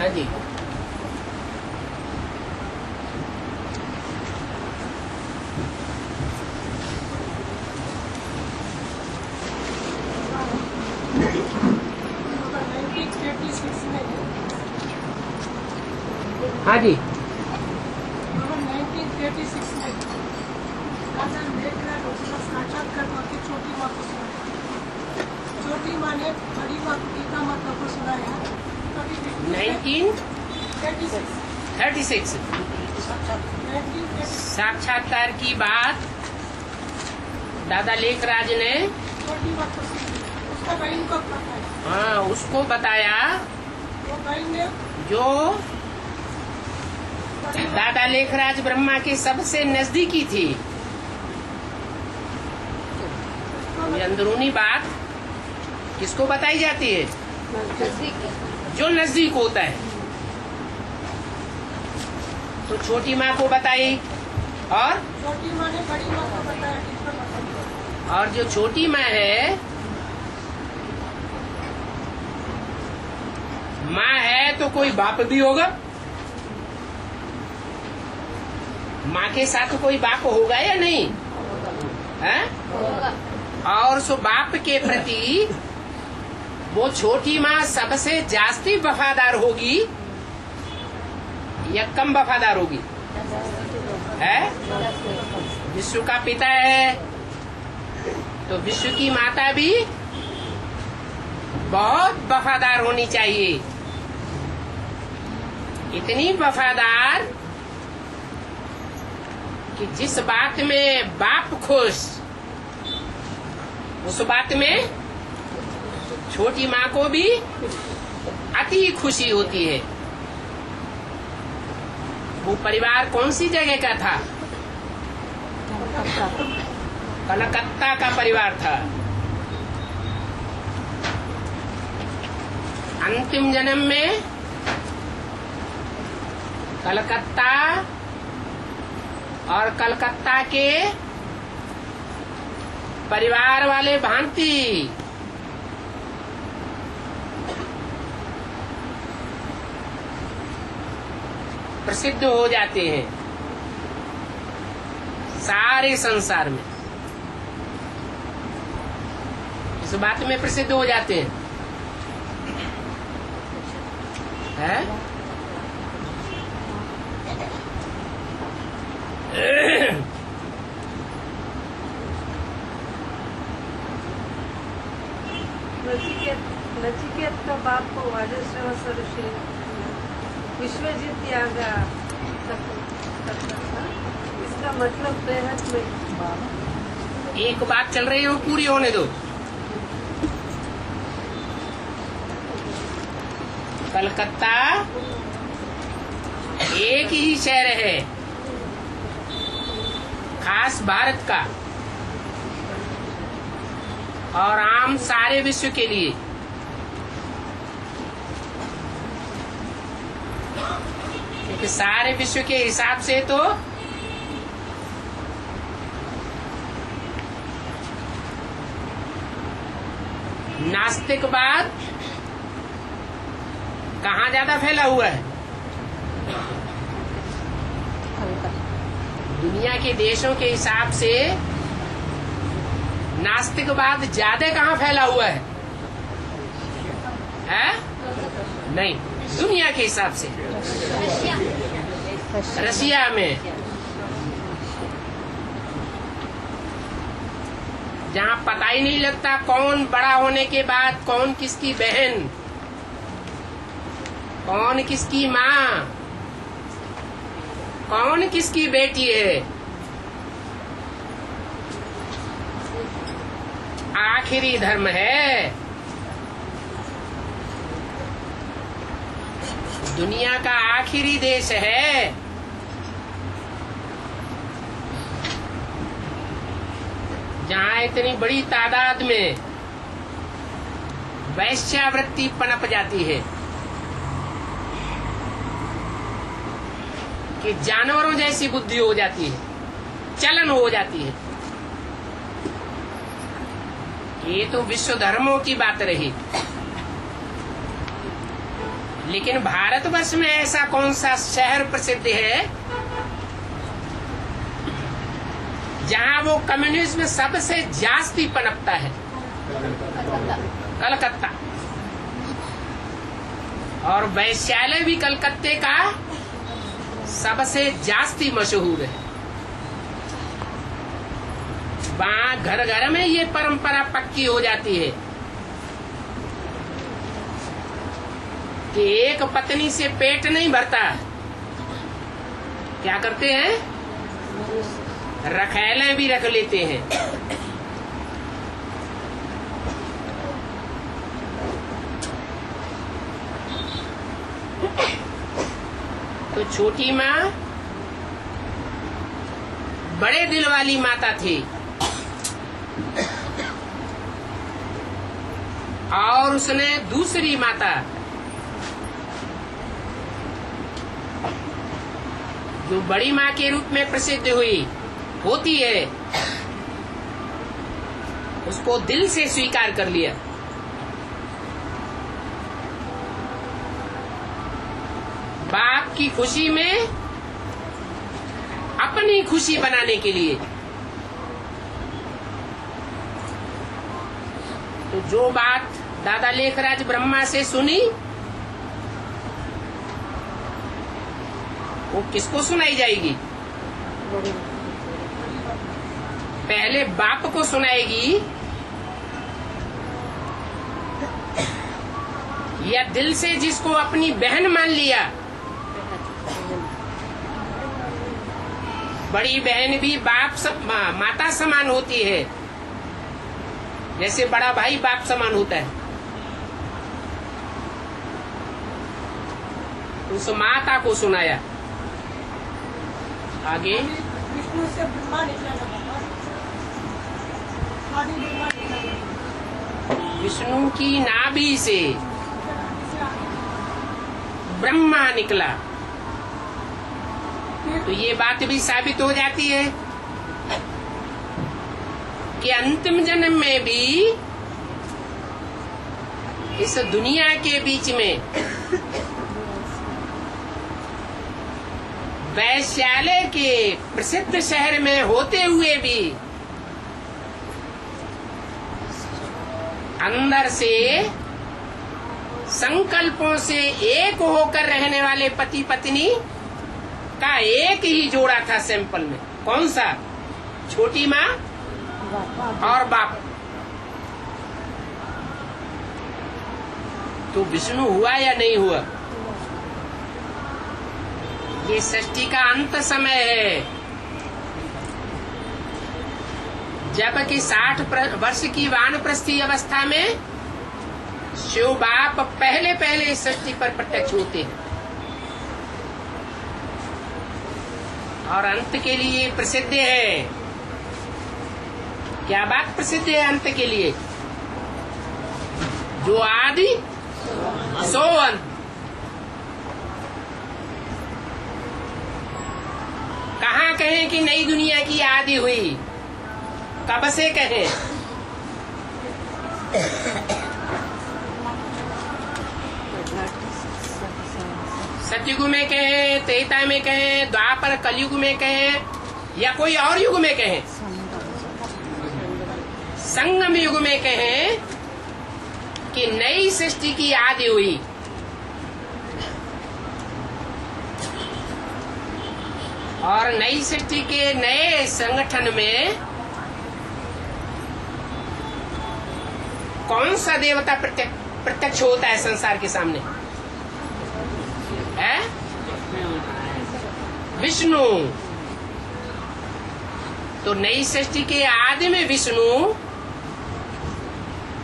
हाँ जी। हाँ जी। 1986 में राजा मेघनाथ उसका साक्षात्कार करके छोटी माँ को सुनाया। छोटी माँ ने बड़ी माँ गीता माता को सुनाया। 1936 साक्षात्कार की बात दादा लेखराज ने छोटी माँ को उसका बहन को बताया। हाँ, उसको बताया। वो बहन ने जो दादा लेखराज ब्रह्मा के सबसे नजदीकी थी। ये अंदरूनी बात किसको बताई जाती है? जो नजदीक होता है। तो छोटी माँ को बताई और छोटी माँ ने बड़ी माँ को बताया। और जो छोटी माँ है, माँ है तो कोई बाप भी होगा। माँ के साथ कोई बाप होगा या नहीं है? और सो बाप के प्रति वो छोटी माँ सबसे जास्ती वफादार होगी या कम वफादार होगी? है? विश्व का पिता है तो विश्व की माता भी बहुत वफादार होनी चाहिए। इतनी वफादार कि जिस बात में बाप खुश, उस बात में छोटी माँ को भी अति खुशी होती है। वो परिवार कौन सी जगह का था? कलकत्ता का परिवार था। अंतिम जन्म में कलकत्ता और कलकत्ता के परिवार वाले भांति प्रसिद्ध हो जाते हैं सारे संसार में। इस बात में प्रसिद्ध हो जाते हैं। है? नचिकेत का बाप को वाजश्रवस ऋषि विश्वजीत याग इसका मतलब बेहद में। एक बात चल रही है वो पूरी होने दो। कलकत्ता एक ही शहर है खास भारत का और आम सारे विश्व के लिए। क्योंकि सारे विश्व के हिसाब से तो नास्तिकवाद कहाँ ज्यादा फैला हुआ है? दुनिया के देशों के हिसाब से नास्तिकवाद ज्यादा कहाँ फैला हुआ है? नहीं, दुनिया के हिसाब से रशिया में, जहाँ पता ही नहीं लगता कौन बड़ा होने के बाद कौन किसकी बहन, कौन किसकी माँ, कौन किसकी बेटी है। आखिरी धर्म है। दुनिया का आखिरी देश है। जहाँ इतनी बड़ी तादाद में वैश्यावृत्ति पनप जाती है कि जानवरों जैसी बुद्धि हो जाती है, चलन हो जाती है। ये तो विश्व धर्मों की बात रही। लेकिन भारतवर्ष में ऐसा कौन सा शहर प्रसिद्ध है जहां वो कम्युनिज्म सबसे जास्ती पनपता है? कलकत्ता। और वैश्यालय भी कलकत्ते का सबसे जास्ती मशहूर है। वहां घर घर में ये परंपरा पक्की हो जाती है कि एक पत्नी से पेट नहीं भरता। क्या करते हैं? रखैलें भी रख लेते हैं। तो छोटी माँ बड़े दिल वाली माता थी और उसने दूसरी माता जो बड़ी माँ के रूप में प्रसिद्ध होती है, उसको दिल से स्वीकार कर लिया। बाप की खुशी में अपनी खुशी बनाने के लिए। तो जो बात दादा लेखराज ब्रह्मा से सुनी वो किसको सुनाई जाएगी? पहले बाप को सुनाएगी या दिल से जिसको अपनी बहन मान लिया? बड़ी बहन भी माता समान होती है, जैसे बड़ा भाई बाप समान होता है। उस माता को सुनाया। आगे विष्णु से ब्रह्मा निकला था बाबा। आदि ब्रह्मा निकला था। विष्णु की नाभि से ब्रह्मा निकला। तो ये बात भी साबित हो जाती है कि अंतिम जन्म में भी इस दुनिया के बीच में वैश्यालय के प्रसिद्ध शहर में होते हुए भी अंदर से संकल्पों से एक होकर रहने वाले पति पत्नी का एक ही जोड़ा था सैंपल में। कौन सा? छोटी माँ और बाप। तो विष्णु हुआ या नहीं हुआ? ये सृष्टि का अंत समय है, जबकि 60 वर्ष की वानप्रस्थी अवस्था में शिव बाप पहले पहले इस सृष्टि पर प्रत्यक्ष होते हैं और अंत के लिए प्रसिद्ध है। क्या बात प्रसिद्ध है अंत के लिए? जो आदि सो अंत। कहाँ कहें कि नई दुनिया की आदि हुई? कब से कहें? सतयुग में कहें, त्रेता में कहें, द्वापर कलयुग में कहें या कोई और युग में कहें, संगम युग में कहें कि नई सृष्टि की आदि हुई। और नई सृष्टि के नए संगठन में कौन सा देवता प्रत्यक्ष होता है संसार के सामने? है विष्णु। तो नई सृष्टि के आदि में विष्णु,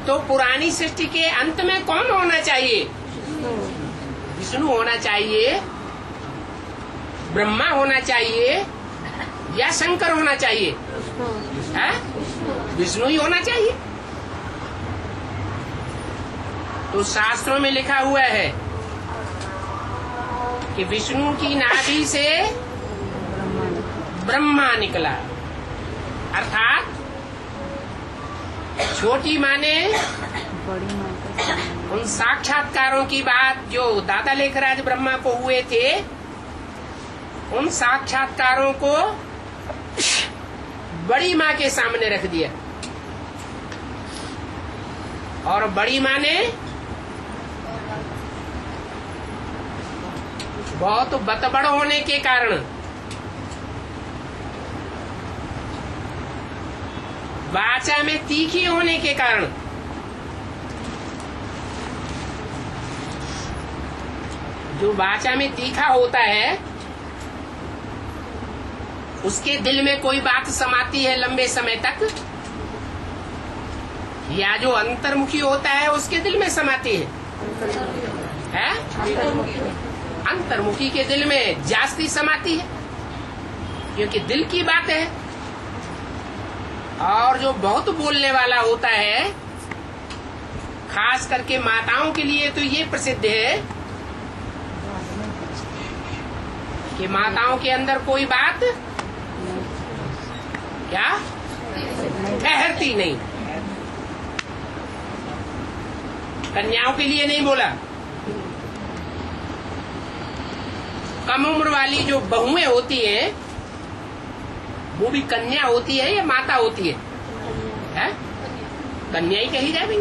तो पुरानी सृष्टि के अंत में कौन होना चाहिए? विष्णु होना चाहिए, ब्रह्मा होना चाहिए या शंकर होना चाहिए? है विष्णु ही होना चाहिए। तो शास्त्रों में लिखा हुआ है कि विष्णु की नाभि से ब्रह्मा निकला, अर्थात छोटी माँ ने उन साक्षात्कारों की बात जो दादा लेखराज ब्रह्मा को हुए थे, उन साक्षात्कारों को बड़ी माँ के सामने रख दिया और बड़ी माँ ने बहुत बतबड़ होने के कारण, वाचा में तीखी होने के कारण जो वाचा में तीखा होता है उसके दिल में कोई बात समाती है लंबे समय तक, या जो अंतर्मुखी होता है उसके दिल में समाती है? अंतर्मुखी के दिल में जास्ती समाती है, क्योंकि दिल की बात है। और जो बहुत बोलने वाला होता है, खास करके माताओं के लिए तो ये प्रसिद्ध है कि माताओं के अंदर कोई बात क्या ठहरती नहीं। कन्याओं के लिए नहीं बोला, कम उम्र वाली जो बहुएं होती हैं वो भी कन्या होती है या माता होती है? कन्या ही कही जाएंगी।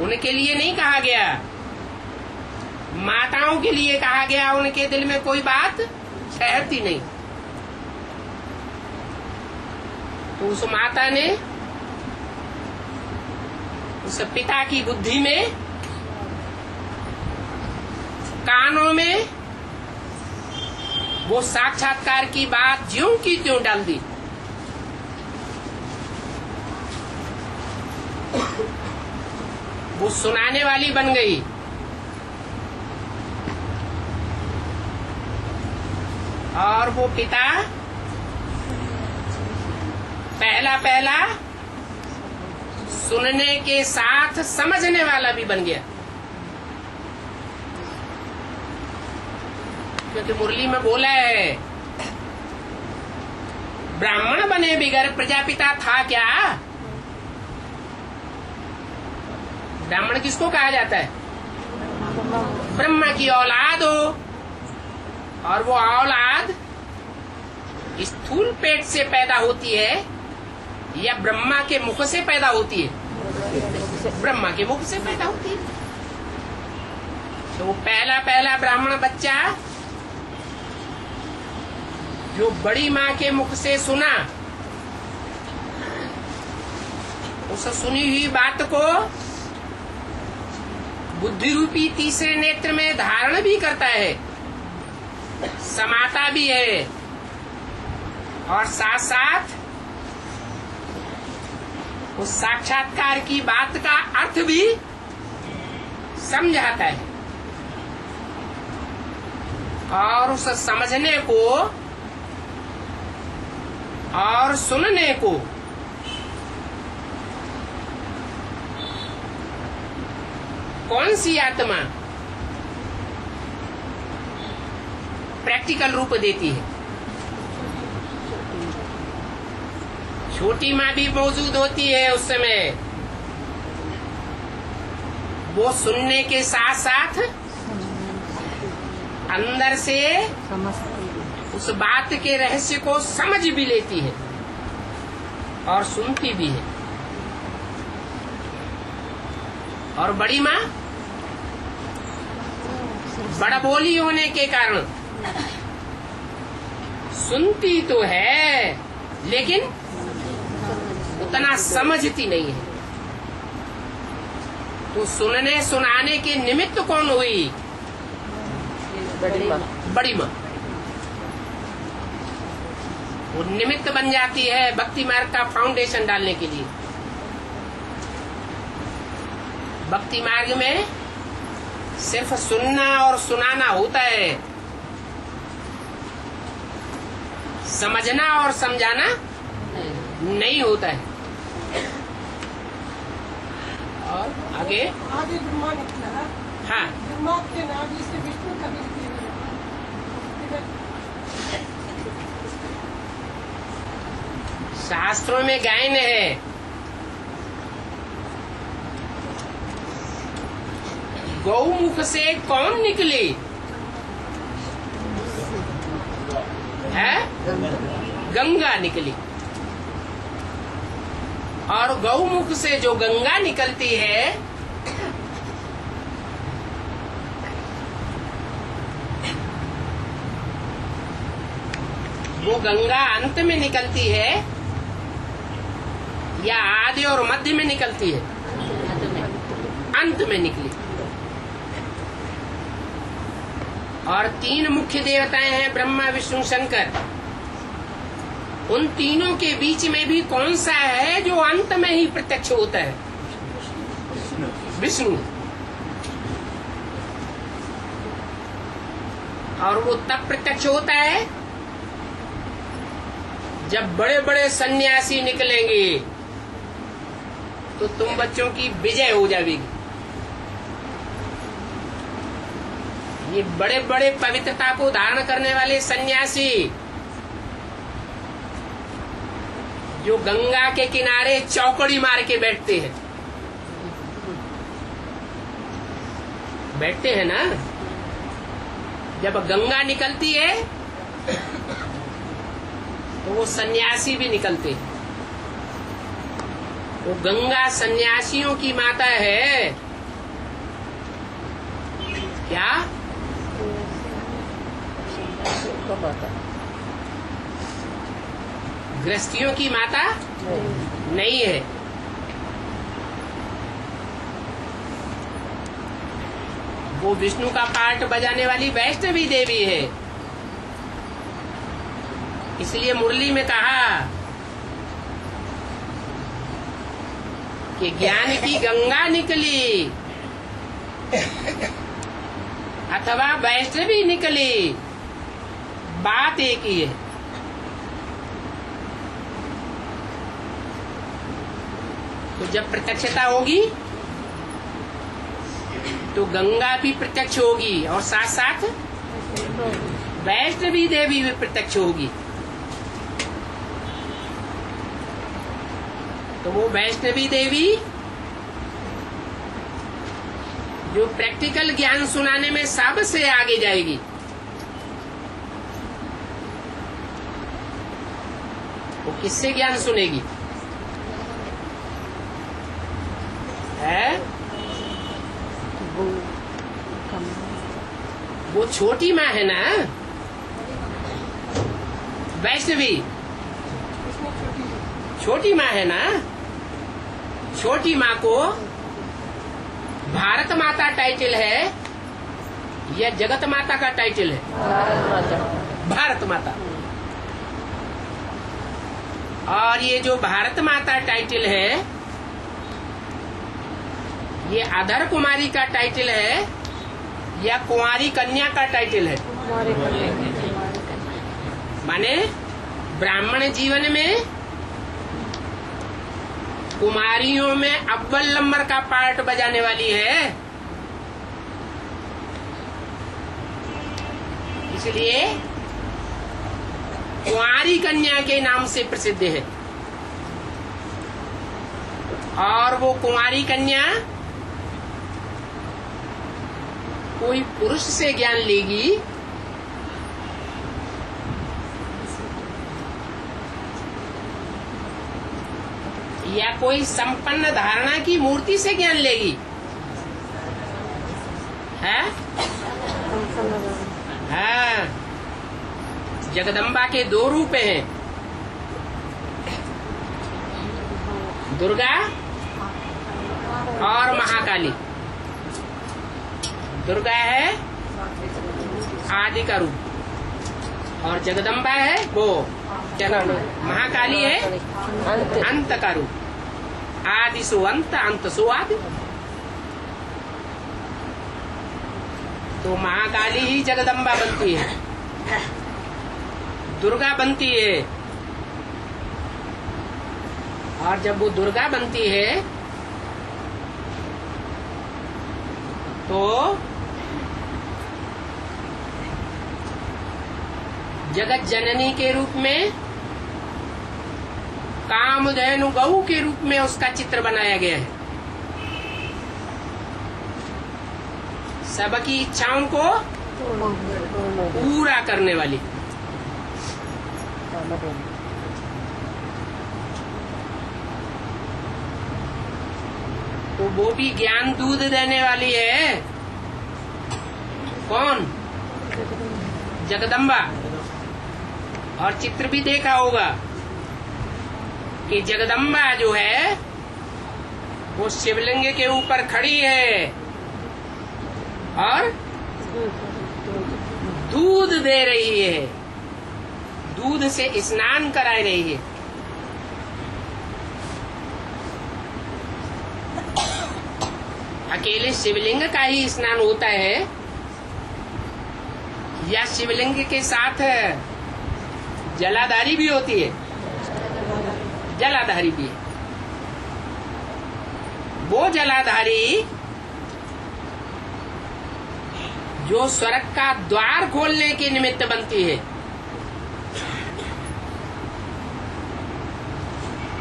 उनके लिए नहीं कहा गया, माताओं के लिए कहा गया। उनके दिल में कोई बात ठहरती नहीं। तो उस माता ने उस पिता की बुद्धि में, कानों में वो साक्षात्कार की बात ज्यों की त्यों डाल दी। वो सुनाने वाली बन गई। और वो पिता पहला सुनने के साथ समझने वाला भी बन गया, क्योंकि मुरली में बोला है, ब्राह्मण बने बिगर प्रजापिता था क्या? ब्राह्मण किसको कहा जाता है? ब्रह्मा की औलाद हो, और वो औलाद स्थूल पेट से पैदा होती है या ब्रह्मा के मुख से पैदा होती है? ब्रह्मा के मुख से पैदा होती है। तो वो पहला ब्राह्मण बच्चा जो बड़ी माँ के मुख से सुना, उस सुनी हुई बात को बुद्धि रूपी तीसरे नेत्र में धारण भी करता है, समाता भी है, और साथ साथ उस साक्षात्कार की बात का अर्थ भी समझाता है। और उस समझने को और सुनने को कौन सी आत्मा प्रैक्टिकल रूप देती है? छोटी माँ भी मौजूद होती है उस समय। वो सुनने के साथ साथ अंदर से उस बात के रहस्य को समझ भी लेती है और सुनती भी है। और बड़ी माँ बड़ा बोली होने के कारण सुनती तो है, लेकिन उतना समझती नहीं है। तो सुनने सुनाने के निमित्त कौन हुई? बड़ी माँ। वो निमित्त बन जाती है भक्ति मार्ग का फाउंडेशन डालने के लिए। भक्ति मार्ग में सिर्फ सुनना और सुनाना होता है, समझना और समझाना नहीं होता है। और आगे आगे ब्रह्मा निकला। हाँ, ब्रह्मा के नाभि से विष्णु का भी शास्त्रों में गायन है गौमुख से कौन निकली है? गंगा निकली। और गौमुख से जो गंगा निकलती है वो गंगा अंत में निकलती है या आदि और मध्य में निकलती है? अंत में निकली। और तीन मुख्य देवताएं हैं, ब्रह्मा विष्णु शंकर। उन तीनों के बीच में भी कौन सा है जो अंत में ही प्रत्यक्ष होता है? विष्णु। और वो तब प्रत्यक्ष होता है जब बड़े बड़े सन्यासी निकलेंगे तो तुम बच्चों की विजय हो जाएगी। ये बड़े बड़े पवित्रता को धारण करने वाले सन्यासी जो गंगा के किनारे चौकड़ी मार के बैठते हैं ना, जब गंगा निकलती है तो वो सन्यासी भी निकलते हैं। वो गंगा सन्यासियों की माता है। क्या? गृहस्थियों की माता नहीं है। वो विष्णु का पार्ट बजाने वाली वैष्णवी देवी है। इसलिए मुरली में कहा कि ज्ञान की गंगा निकली अथवा वैष्णवी निकली, बात एक ही है। तो जब प्रत्यक्षता होगी तो गंगा भी प्रत्यक्ष होगी और साथ साथ वैष्णवी देवी भी प्रत्यक्ष होगी। तो वो वैष्णवी देवी जो प्रैक्टिकल ज्ञान सुनाने में सबसे आगे जाएगी, वो किससे ज्ञान सुनेगी? है? वो छोटी माँ है ना, वैष्णवी छोटी माँ है ना। छोटी माँ को भारत माता टाइटल है या जगत माता का टाइटल है? भारत माता। और ये जो भारत माता टाइटल है ये अधर कुमारी का टाइटल है या कुंवारी कन्या का टाइटल है? माने ब्राह्मण जीवन में कुमारियों में अव्वल नंबर का पार्ट बजाने वाली है। इसलिए कुंवारी कन्या के नाम से प्रसिद्ध है। और वो कुंवारी कन्या कोई पुरुष से ज्ञान लेगी या कोई संपन्न धारणा की मूर्ति से ज्ञान लेगी? है? हाँ, जगदम्बा के दो रूप हैं, दुर्गा और महाकाली। दुर्गा है आदि का रूप और जगदम्बा है वो महाकाली है अंत का रूप। आदि सो अंत, अंत सो आदि। तो महाकाली ही जगदम्बा बनती है, दुर्गा बनती है। और जब वो दुर्गा बनती है तो जगत जननी के रूप में, कामधेनु गौ के रूप में उसका चित्र बनाया गया है। सबकी इच्छाओं को पूरा करने वाली। तो वो भी ज्ञान दूध देने वाली है। कौन? जगदम्बा। और चित्र भी देखा होगा कि जगदम्बा जो है वो शिवलिंग के ऊपर खड़ी है और दूध दे रही है, दूध से स्नान करा रही है। अकेले शिवलिंग का ही स्नान होता है या शिवलिंग के साथ जलाधारी भी होती है? जलाधारी भी है। वो जलाधारी जो स्वर्ग का द्वार खोलने के निमित्त बनती है,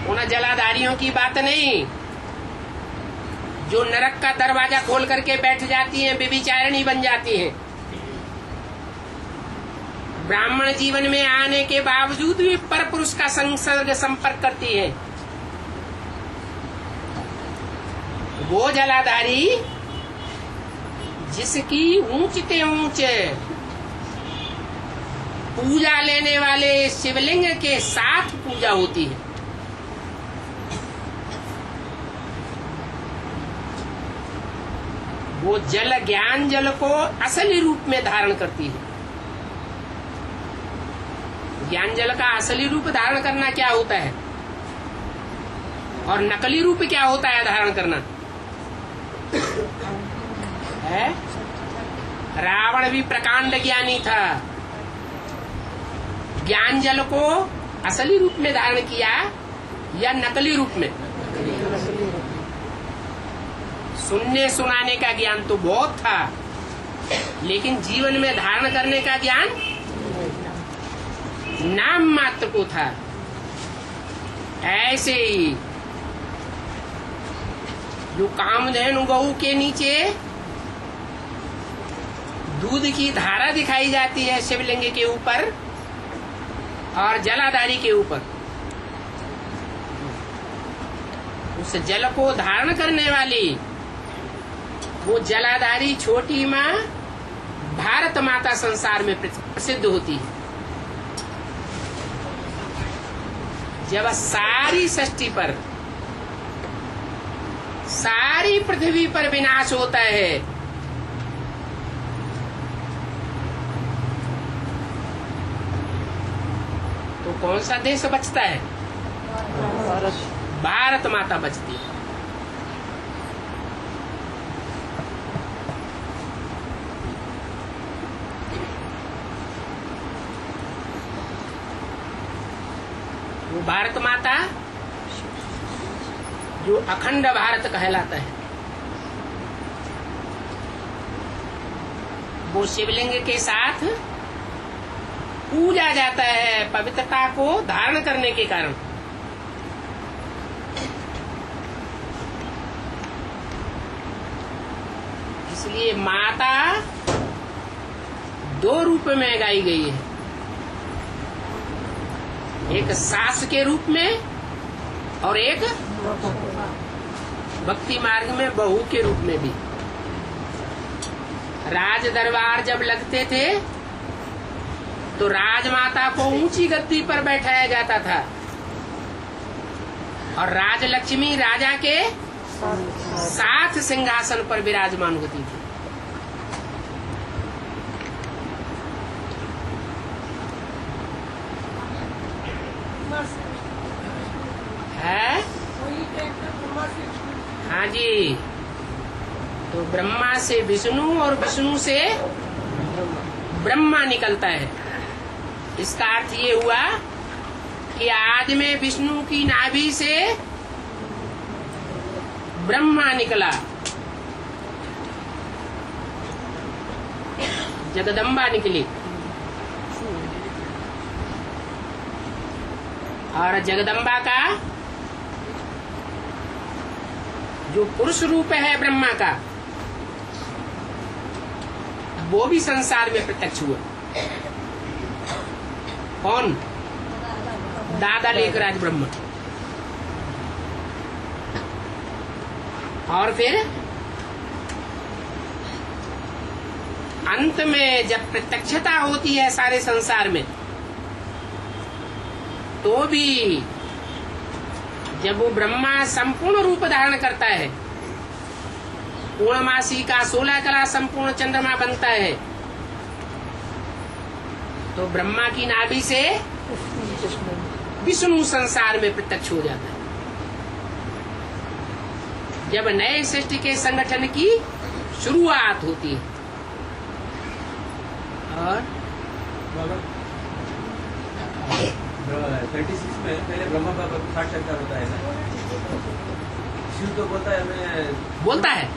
उन जलाधारियों की बात नहीं जो नरक का दरवाजा खोल करके बैठ जाती हैं, व्यभिचारिणी बन जाती हैं। ब्राह्मण जीवन में आने के बावजूद भी पर पुरुष का संसर्ग संपर्क करती है। वो जलाधारी जिसकी ऊंचते ऊंच पूजा लेने वाले शिवलिंग के साथ पूजा होती है, वो जल ज्ञान जल को असली रूप में धारण करती है। ज्ञान जल का असली रूप धारण करना क्या होता है और नकली रूप क्या होता है धारण करना है? रावण भी प्रकांड ज्ञानी था, ज्ञान जल को असली रूप में धारण किया या नकली रूप में? सुनने सुनाने का ज्ञान तो बहुत था, लेकिन जीवन में धारण करने का ज्ञान नाम मात्र को था। ऐसे ही जो कामधेनु गऊ के नीचे दूध की धारा दिखाई जाती है शिवलिंग के ऊपर और जलाधारी के ऊपर, उस जल को धारण करने वाली वो जलाधारी छोटी माँ भारत माता संसार में प्रसिद्ध होती है। जब सारी सृष्टि पर, सारी पृथ्वी पर विनाश होता है, तो कौन सा देश बचता है? भारत माता बचती है। वो भारत माता जो अखंड भारत कहलाता है, वो शिवलिंग के साथ पूजा जाता है पवित्रता को धारण करने के कारण। इसलिए माता दो रूप में गाई गई है, एक सास के रूप में और एक भक्ति मार्ग में बहू के रूप में भी। राज दरबार जब लगते थे तो राजमाता को ऊंची गद्दी पर बैठाया जाता था और राजलक्ष्मी राजा के साथ सिंहासन पर विराजमान होती थी। है? हाँ जी, तो ब्रह्मा से विष्णु और विष्णु से ब्रह्मा निकलता है। इसका अर्थ ये हुआ कि आज में विष्णु की नाभि से ब्रह्मा निकला, जगदम्बा निकली। और जगदम्बा का जो पुरुष रूप है ब्रह्मा का, वो भी संसार में प्रत्यक्ष हुआ। कौन? दादा लेखराज ब्रह्मा। और फिर अंत में जब प्रत्यक्षता होती है सारे संसार में, तो भी जब वो ब्रह्मा संपूर्ण रूप धारण करता है, पूर्णमासी का 16 कला संपूर्ण चंद्रमा बनता है, तो ब्रह्मा की नाभि से विष्णु संसार में प्रत्यक्ष हो जाता है। जब नए सृष्टि के संगठन की शुरुआत होती है। और 36 में पहले ब्रह्मा बाबा को साक्षात्कार होता है ना, शिव तो बोलता है मैं बोलता है,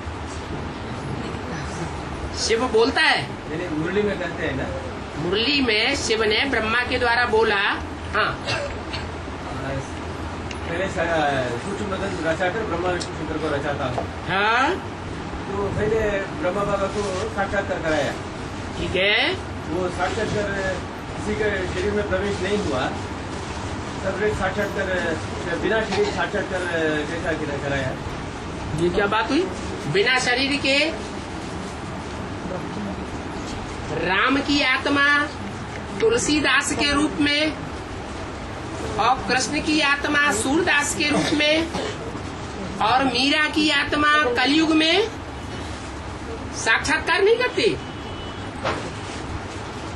शिव बोलता है, मैंने मुरली में कहते हैं ना, मुरली में शिव ने ब्रह्मा के द्वारा बोला। हाँ, पहले सूक्ष्म बदन रचाकर ब्रह्मा विष्णु शंकर को रचाता हूँ। हाँ, तो पहले ब्रह्मा बाबा को साक्षात्कार कराया। ठीक है। वो साक्षात्कार किसी के शरीर में प्रवेश नहीं हुआ, सेपरेट साक्षात्कार, बिना शरीर साक्षात्कार कैसा कराया? ये क्या बात हुई? बिना शरीर के राम की आत्मा तुलसीदास के रूप में और कृष्ण की आत्मा सूरदास के रूप में और मीरा की आत्मा कलयुग में साक्षात्कार नहीं करती।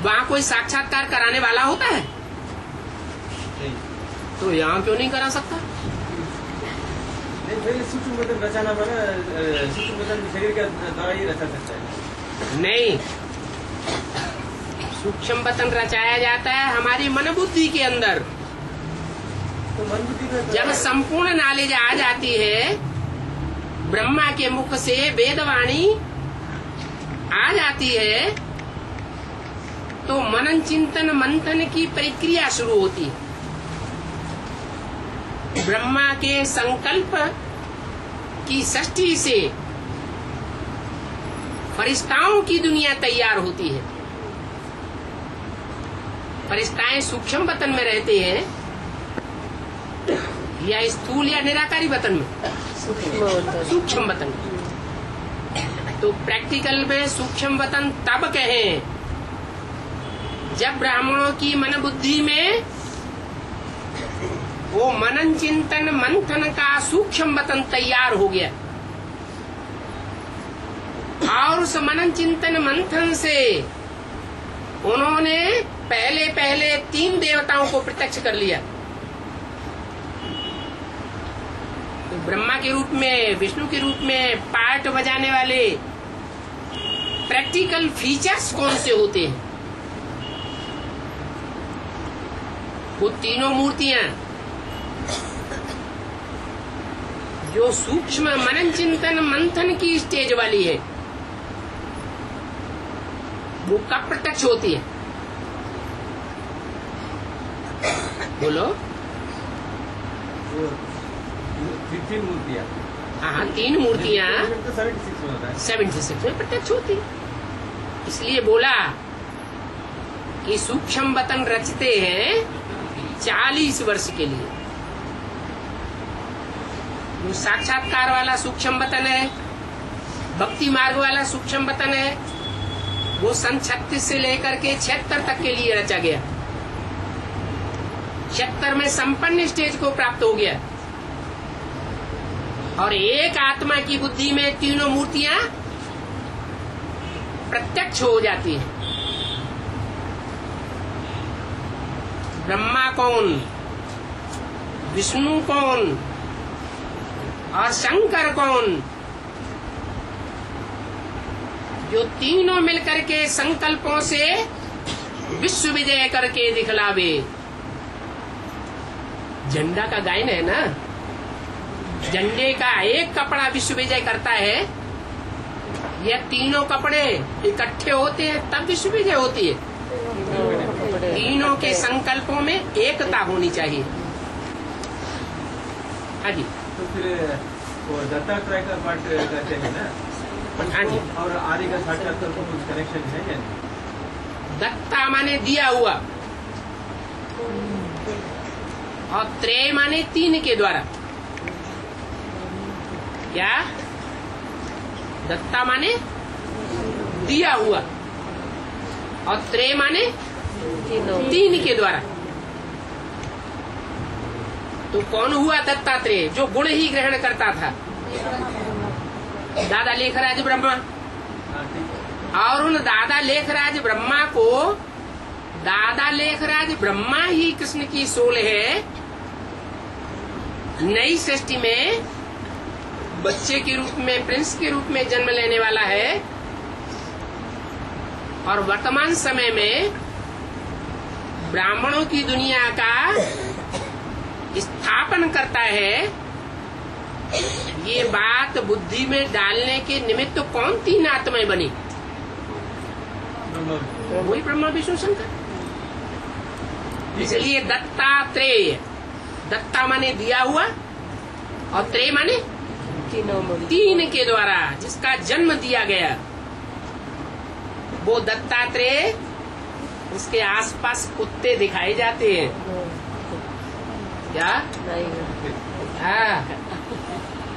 वहाँ कोई साक्षात्कार कराने वाला होता है? नहीं। तो यहाँ क्यों नहीं करा सकता? नहीं, पहले सूक्ष्म बदन रचाना माना सूक्ष्म बदन शरीर के द्वारा ही रचा सकता है। नहीं, सूक्ष्म बतन रचाया जाता है हमारी मन बुद्धि के अंदर। तो मन बुद्धि में जब संपूर्ण नॉलेज आ जाती है, ब्रह्मा के मुख से वेदवाणी आ जाती है, तो मनन चिंतन मंथन की प्रक्रिया शुरू होती है। ब्रह्मा के संकल्प की सृष्टि से फरिश्ताओं की दुनिया तैयार होती है। फरिश्ताएं सूक्ष्म बतन में रहते हैं या स्थूल या निराकारी बतन में? सूक्ष्म बतन। तो प्रैक्टिकल में सूक्ष्म बतन तब कहें जब ब्राह्मणों की मन बुद्धि में वो मनन चिंतन मंथन का सूक्ष्म बतन तैयार हो गया, और उस मनन चिंतन मंथन से उन्होंने पहले 3 देवताओं को प्रत्यक्ष कर लिया। तो ब्रह्मा के रूप में, विष्णु के रूप में पार्ट बजाने वाले प्रैक्टिकल फीचर्स कौन से होते हैं? वो तीनों मूर्तियां जो सूक्ष्म मनन चिंतन मंथन की स्टेज वाली है, वो कब प्रत्यक्ष होती है? बोलो। वो 15 मूर्तियाँ। हाँ, 3 मूर्तियां 76 में होता है। 76 में प्रत्यक्ष होती है। इसलिए बोला कि सूक्ष्म बतन रचते हैं 40 वर्ष के लिए। वो साक्षात्कार वाला सूक्ष्म बतन है, भक्ति मार्ग वाला सूक्ष्म बतन है, वो सन 36 से लेकर के 76 तक के लिए रचा गया। 76 में संपन्न स्टेज को प्राप्त हो गया, और एक आत्मा की बुद्धि में तीनों मूर्तियां प्रत्यक्ष हो जाती हैं। ब्रह्मा कौन, विष्णु कौन और शंकर कौन, जो तीनों मिलकर के संकल्पों से विश्व विजय करके दिखलावे। झंडा का गायन है ना, झंडे का एक कपड़ा विश्व विजय करता है, यह तीनों कपड़े इकट्ठे होते हैं तब विश्व विजय होती है। तीनों के संकल्पों में एकता होनी चाहिए। हाँ जी। तो फिर वो दत्तात्रेय का पाठ करते हैं ना, हाँ जी। और आदि का साक्षात्कार को कुछ कनेक्शन है या नहीं? दत्ता माने दिया हुआ, और त्रय माने तीन के द्वारा। क्या? दत्ता माने दिया हुआ, और त्रय माने तीन के द्वारा। तो कौन हुआ दत्तात्रेय? जो गुण ही ग्रहण करता था, दादा लेखराज ब्रह्मा। हाँ, ठीक है। और उन दादा लेखराज ब्रह्मा को, दादा लेखराज ब्रह्मा ही कृष्ण की सोल है। नई सृष्टि में बच्चे के रूप में, प्रिंस के रूप में जन्म लेने वाला है, और वर्तमान समय में ब्राह्मणों की दुनिया का स्थापन करता है। ये बात बुद्धि में डालने के निमित्त तो कौन तीन आत्माएं बनी? वही ब्रह्मा विष्णु शंकर। इसलिए दत्तात्रेय, दत्ता माने दिया हुआ, और त्रेय माने तीन के द्वारा जिसका जन्म दिया गया, वो दत्तात्रेय। उसके आसपास कुत्ते दिखाए जाते हैं। क्या? हाँ,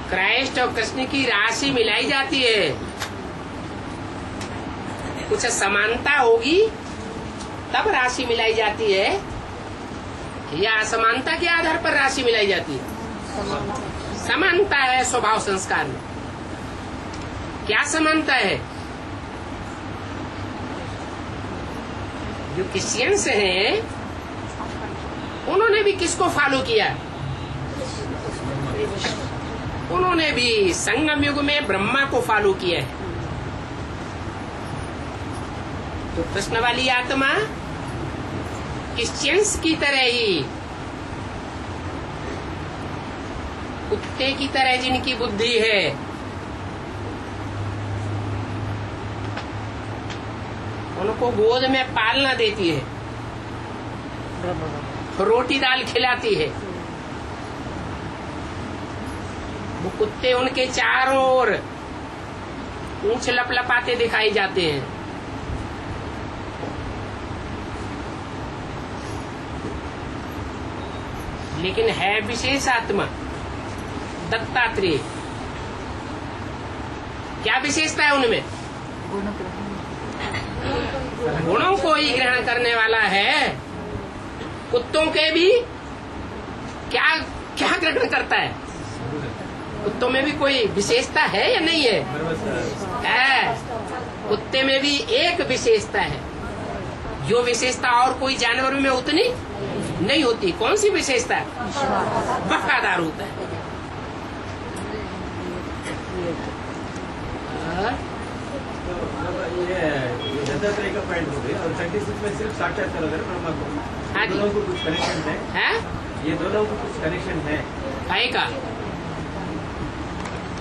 क्राइस्ट और कृष्ण की राशि मिलाई जाती है। कुछ समानता होगी तब राशि मिलाई जाती है, या असमानता के आधार पर राशि मिलाई जाती है? समानता है स्वभाव संस्कार में। क्या समानता है? जो क्रिश्चियंस हैं, उन्होंने भी किसको फॉलो किया? उन्होंने भी संगम युग में ब्रह्मा को फॉलो किया है। तो कृष्ण वाली आत्मा क्रिश्चियंस की तरह ही, कुत्ते की तरह जिनकी बुद्धि है, उनको गोद में पालना देती है, रोटी दाल खिलाती है। वो कुत्ते उनके चारों ओर पूंछ लपलपाते दिखाई जाते हैं। लेकिन है विशेष आत्मा दत्तात्रेय। क्या विशेषता है उनमें? गुणों को ही ग्रहण करने वाला है। कुत्तों के भी क्या क्या ग्रहण करता है? कुत्तों में भी कोई विशेषता है या नहीं है? है। कुत्ते में भी एक विशेषता है, जो विशेषता और कोई जानवर में उतनी नहीं होती। कौन सी विशेषता है? वफादार होता है। ये दत्तात्रेय का पॉइंट हो गया, और 36 में सिर्फ साक्षात्कार वगैरह ब्रह्मा को। हाँ जी। दोनों को कुछ कनेक्शन है? ये दोनों को कुछ कनेक्शन है? है का?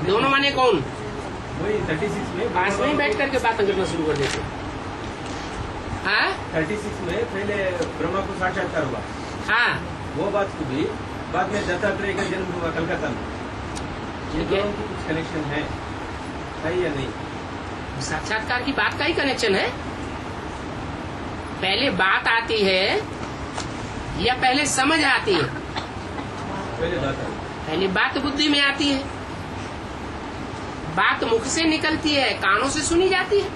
दोनों माने कौन? वही 36 में पास में ही बैठ करके बातें करना शुरू कर देते। हाँ 36 में पहले ब्रह्मा को साक्षात्कार हुआ, हाँ, वो बात को भी बाद में दत्तात्रेय का जन्म हुआ कलकत्ता में। ये ठीक है। दोनों को कुछ कनेक्शन है या नहीं? साक्षात्कार की बात का ही कनेक्शन है। पहले बात आती है या पहले समझ आती है? पहले बात है। पहले बात बुद्धि में आती है। बात मुख से निकलती है, कानों से सुनी जाती है।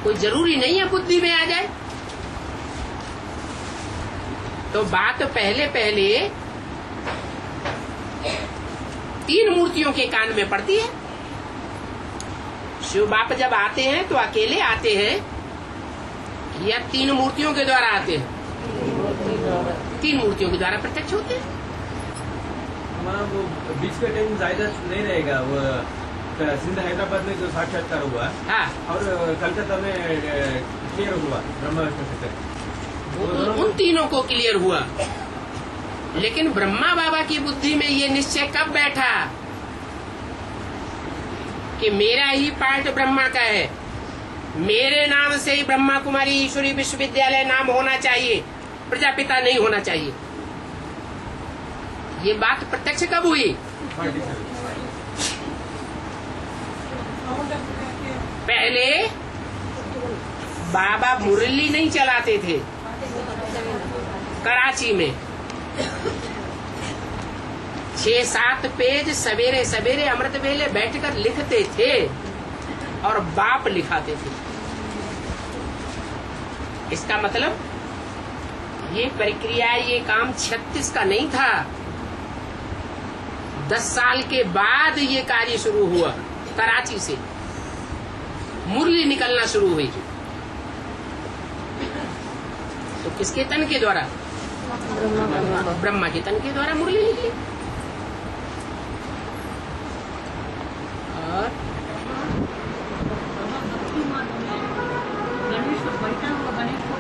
कोई जरूरी नहीं है बुद्धि में आ जाए। तो बात पहले पहले तीन मूर्तियों के कान में पड़ती है। शिव बाप जब आते हैं तो अकेले आते हैं या तीन मूर्तियों के द्वारा आते हैं? तीन मूर्तियों के द्वारा प्रत्यक्ष होते हैं। हमारा वो बीच का टाइम ज्यादा नहीं रहेगा। वो सिंध हैदराबाद में जो साक्षात्कार हुआ, हाँ, और कलकत्ता में क्लियर हुआ ब्रह्मा विष्णु शंकर। उन तीनों को क्लियर हुआ। लेकिन ब्रह्मा बाबा की बुद्धि में ये निश्चय कब बैठा कि मेरा ही पार्ट ब्रह्मा का है, मेरे नाम से ही ब्रह्मा कुमारी ईश्वरी विश्वविद्यालय नाम होना चाहिए, प्रजापिता नहीं होना चाहिए? ये बात प्रत्यक्ष कब हुई? राउंड अप करके पहले बाबा मुरली नहीं चलाते थे कराची में। 6-7 पेज सवेरे सवेरे अमृत वेले बैठकर लिखते थे और बाप लिखाते थे। इसका मतलब ये प्रक्रिया, ये काम 36 का नहीं था। 10 साल के बाद ये कार्य शुरू हुआ। कराची से मुरली निकलना शुरू हुई। तो किसके तन के द्वारा? ब्रह्मा के तन के द्वारा मुरली निकली। और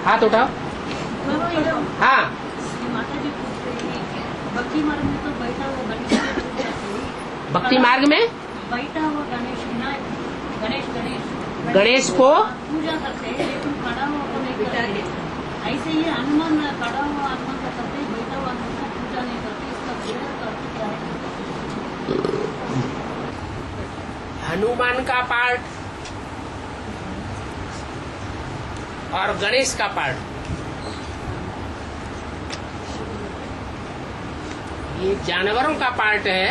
हाथ उठाओ। हाँ, माता जी पूछ रही है भक्ति मार्ग में तो बैठा हुआ गणेश, भक्ति मार्ग में बैठा हुआ गणेश विनायक, गणेश को पूजा करते हैं, लेकिन खड़ा हुआ को नहीं करते। ऐसे ही हनुमान खड़ा हुआ हनुमान का करते हैं, बैठा हुआ हनुमान को पूजा नहीं करते। इसका पूजा का अर्थ क्या है? हनुमान का पार्ट और गणेश का पार्ट, ये जानवरों का पार्ट है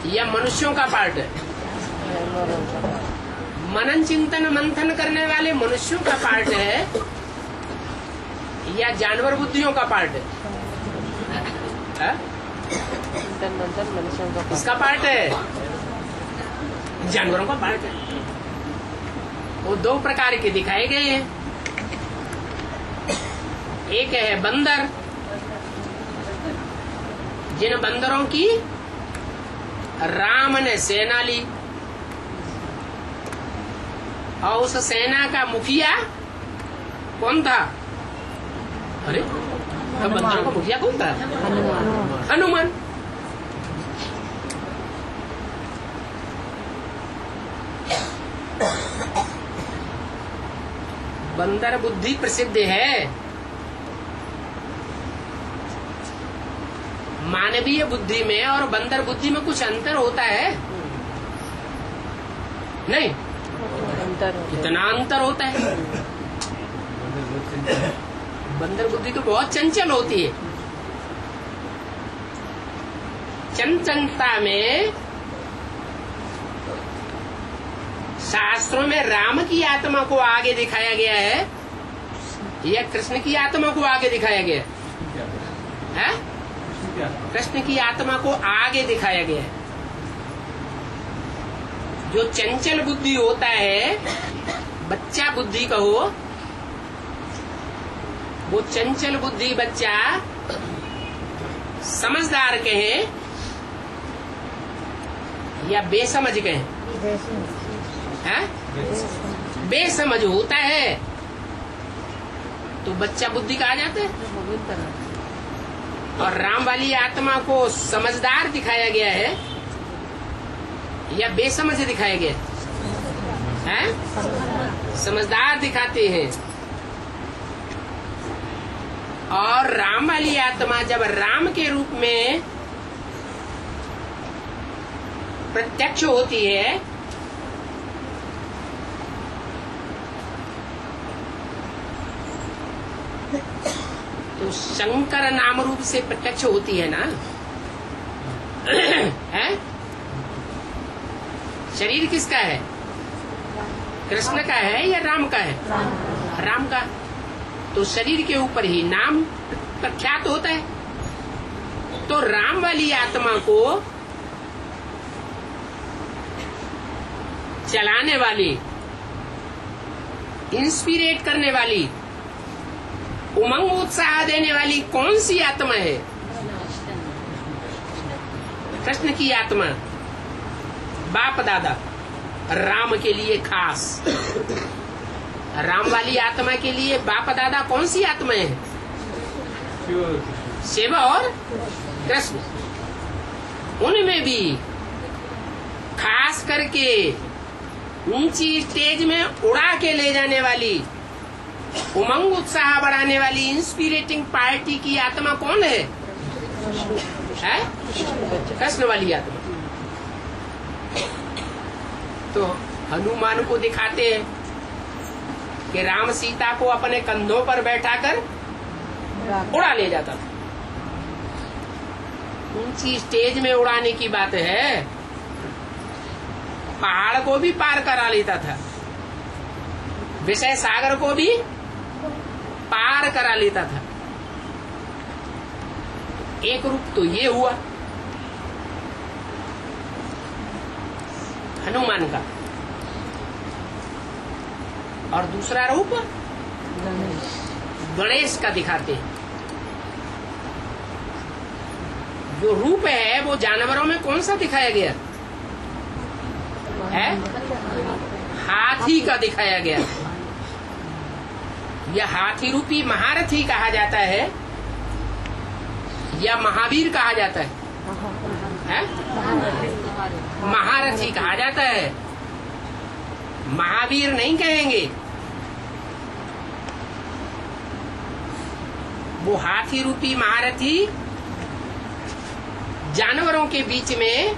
या मनुष्यों का पार्ट है? मनन चिंतन मंथन करने वाले मनुष्यों का पार्ट है या जानवर बुद्धियों का पार्ट है? इसका पार्ट है, जानवरों का पार्ट है। वो 2 प्रकार के दिखाए गए हैं। एक है बंदर, जिन बंदरों की राम ने सेना ली और उस सेना का मुखिया कौन था? अरे, अब बंदरों का मुखिया कौन था? हनुमान। बंदर बुद्धि प्रसिद्ध है। मानवीय बुद्धि में और बंदर बुद्धि में कुछ अंतर होता है? नहीं, कितना अंतर होता है। बंदर बुद्धि तो बहुत चंचल होती है। चंचलता में शास्त्रों में राम की आत्मा को आगे दिखाया गया है या कृष्ण की आत्मा को आगे दिखाया गया है? कृष्ण की आत्मा को आगे दिखाया गया है। जो चंचल बुद्धि होता है, बच्चा बुद्धि कहो, वो चंचल बुद्धि बच्चा समझदार कहे या बेसमझ कहे? बेसमझ होता है तो बच्चा बुद्धि कहा जाता है। और राम वाली आत्मा को समझदार दिखाया गया है या बेसमझ दिखाया गया है? समझदार दिखाते हैं। और राम वाली आत्मा जब राम के रूप में प्रत्यक्ष होती है तो शंकर नाम रूप से प्रत्यक्ष होती है ना। है? शरीर किसका है? कृष्ण का है या राम का है? राम का। तो शरीर के ऊपर ही नाम प्रख्यात होता है। तो राम वाली आत्मा को चलाने वाली, इंस्पिरेट करने वाली, उमंग उत्साह देने वाली कौन सी आत्मा है? कृष्ण की आत्मा। बाप दादा राम के लिए खास। राम वाली आत्मा के लिए बाप दादा कौन सी आत्मा है? शिव और कृष्ण। उनमें भी खास करके ऊंची स्टेज में उड़ा के ले जाने वाली, उमंग उत्साह बढ़ाने वाली इंस्पिरेटिंग पार्टी की आत्मा कौन है? कृष्ण वाली आत्मा। तो हनुमान को दिखाते हैं कि राम सीता को अपने कंधों पर बैठाकर उड़ा ले जाता था। ऊंची स्टेज में उड़ाने की बात है, पहाड़ को भी पार करा लेता था, विषय सागर को भी पार करा लेता था। एक रूप तो ये हुआ हनुमान का, और दूसरा रूप गणेश का दिखाते हैं। जो रूप है वो जानवरों में कौन सा दिखाया गया है? हाथी का दिखाया गया। यह हाथी रूपी महारथी कहा जाता है या महावीर कहा जाता है? महारथी कहा जाता है, महावीर नहीं कहेंगे। वो हाथी रूपी महारथी जानवरों के बीच में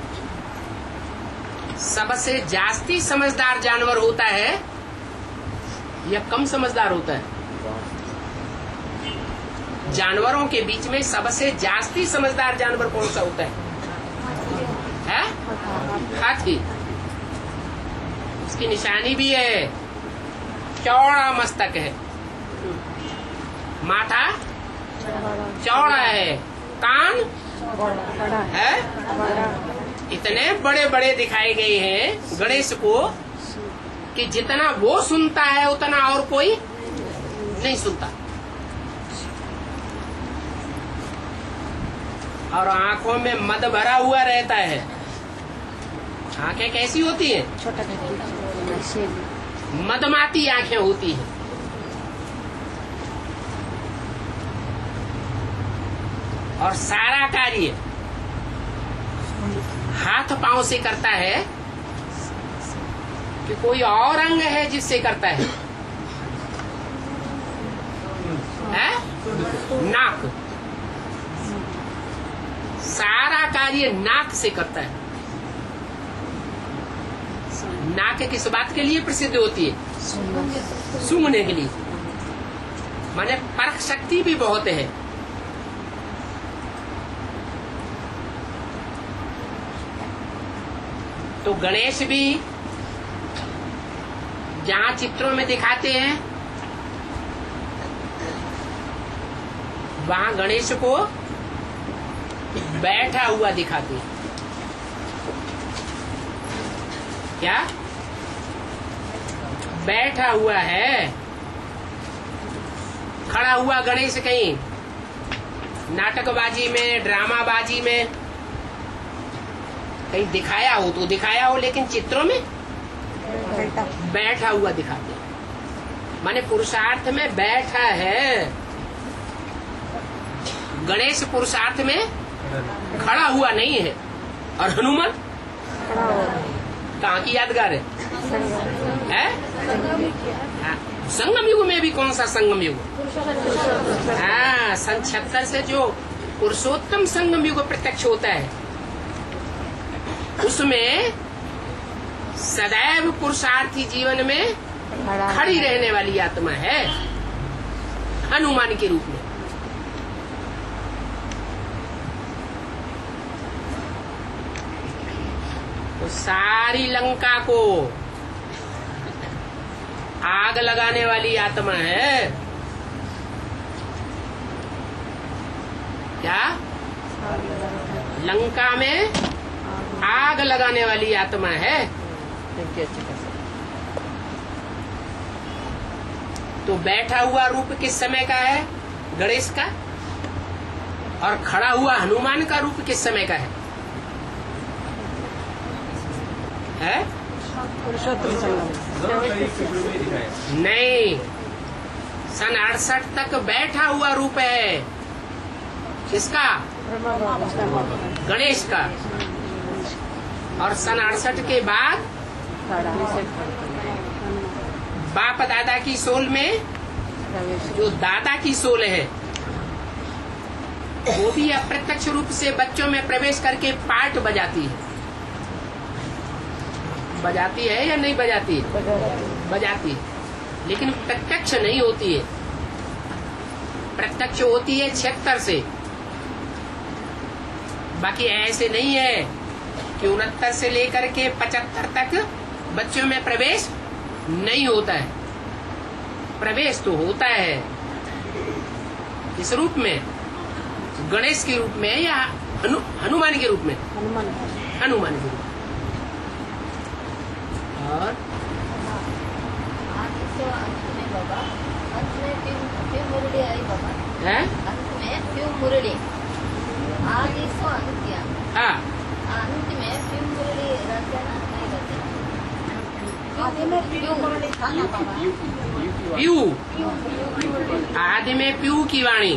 सबसे जास्ती समझदार जानवर होता है या कम समझदार होता है? जानवरों के बीच में सबसे जास्ती समझदार जानवर कौन सा होता है? हाथी। उसकी निशानी भी है, चौड़ा मस्तक है, माथा चौड़ा है, कान है, इतने बड़े बड़े दिखाए गए हैं गणेश को कि जितना वो सुनता है उतना और कोई नहीं सुनता। और आंखों में मद भरा हुआ रहता है। आंखें कैसी होती हैं? मदमाती आंखें होती हैं। और सारा कार्य हाथ पांव से करता है कि कोई और अंग है जिससे करता है? नाक। सारा कार्य नाक से करता है। नाक किस बात के लिए प्रसिद्ध होती है? सूंघने के लिए। माने परख शक्ति भी बहुत है। तो गणेश भी जहाँ चित्रों में दिखाते हैं वहाँ गणेश को बैठा हुआ दिखाते हैं। क्या बैठा हुआ है? खड़ा हुआ गणेश कहीं नाटकबाजी में, ड्रामाबाजी में कहीं दिखाया हो तो दिखाया हो, लेकिन चित्रों में बैठा हुआ दिखाते हैं। माने पुरुषार्थ में बैठा है। गणेश पुरुषार्थ में खड़ा हुआ नहीं है। और हनुमान कहाँ की यादगार है? संगम युग में भी कौन सा संगम युग? सन 76 से जो पुरुषोत्तम संगम युग प्रत्यक्ष होता है उसमें सदैव पुरुषार्थी जीवन में खड़ी रहने वाली आत्मा है हनुमान के रूप में। तो सारी लंका को आग लगाने वाली आत्मा है। क्या? लंका में आग लगाने वाली आत्मा है। तो बैठा हुआ रूप किस समय का है? गणेश का। और खड़ा हुआ हनुमान का रूप किस समय का है? नहीं, सन 68 तक बैठा हुआ रूप है। किसका? गणेश का। और सन 68 के बाद बाप दादा की सोल में जो दादा की सोल है वो भी अप्रत्यक्ष रूप से बच्चों में प्रवेश करके पार्ट बजाती है। बजाती है या नहीं बजाती है? बजाती है, लेकिन प्रत्यक्ष नहीं होती है। प्रत्यक्ष होती है 76 से। बाकी ऐसे नहीं है कि 69 से लेकर के 75 तक बच्चों में प्रवेश नहीं होता है। प्रवेश तो होता है। इस रूप में, गणेश के रूप में या हनुमान के रूप में? हनुमान के रूप में। और है? मुरली आदि सो अंत्य हाँ, अंत में फिर मुरली रचना नहीं रचना आदि में पीयू मुरली था ना बाबा। प्यू, आदि में प्यू की वाणी।